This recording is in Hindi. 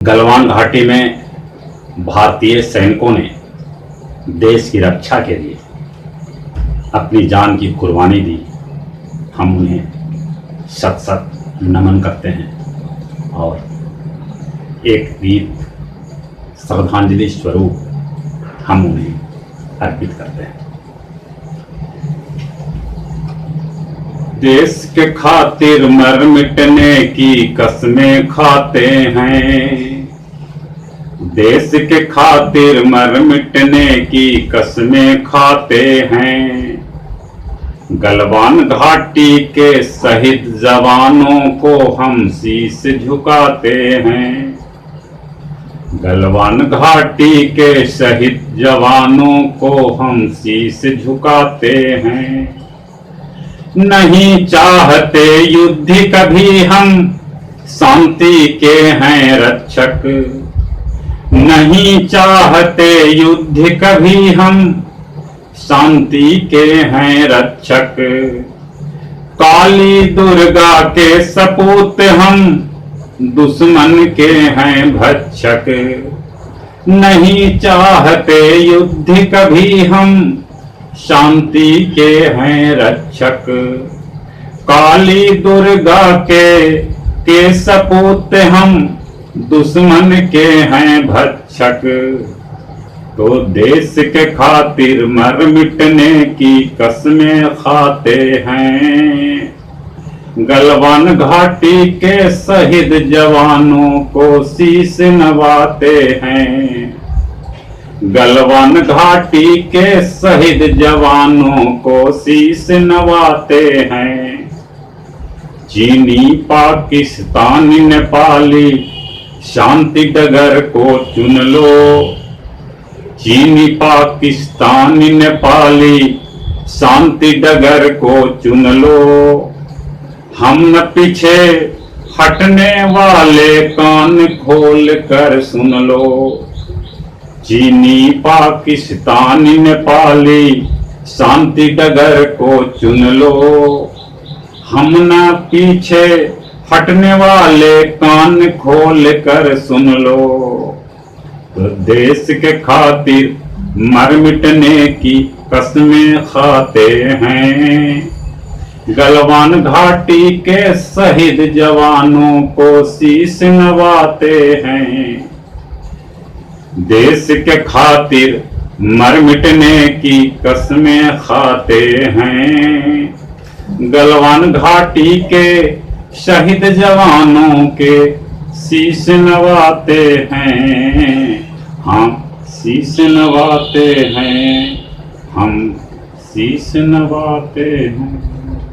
गलवान घाटी में भारतीय सैनिकों ने देश की रक्षा के लिए अपनी जान की कुर्बानी दी। हम उन्हें शत शत नमन करते हैं और एक गीत श्रद्धांजलि स्वरूप हम उन्हें अर्पित करते हैं। देश के खातिर मर मिटने की कसमें खाते हैं। देश के खातिर मर मिटने की कसमें खाते हैं। गलवान घाटी के शहीद जवानों को हम शीश झुकाते हैं। गलवान घाटी के शहीद जवानों को हम शीश झुकाते हैं। नहीं चाहते युद्ध कभी, हम शांति के हैं रक्षक। नहीं चाहते युद्ध कभी, हम शांति के हैं रक्षक। काली दुर्गा के सपूत हम दुश्मन के हैं भक्षक। नहीं चाहते युद्ध कभी, हम शांति के हैं रक्षक। काली दुर्गा के सपूत हम दुश्मन के हैं भक्षक। तो देश के खातिर मर मिटने की कसमें खाते हैं। गलवान घाटी के शहीद जवानों को शीश नवाते हैं। गलवान घाटी के शहीद जवानों को शीश नवाते हैं। चीनी पाकिस्तानी नेपाली शांति डगर को चुन लो। चीनी पाकिस्तानी नेपाली शांति डगर को चुन लो। हम न पीछे हटने वाले, कान खोल कर सुन लो। चीनी पाकिस्तानी नेपाली शांति डगर को चुन लो। हम न पीछे हटने वाले, कान खोल कर सुन लो। तो देश के खातिर मर मिटने की कसमें खाते हैं। गलवान घाटी के शहीद जवानों को शीश नवाते हैं। देश के खातिर मर मिटने की कसमें खाते हैं। गलवान घाटी के शहीद जवानों के शीश नवाते हैं। हम शीश नवाते हैं। हम शीश नवाते हैं।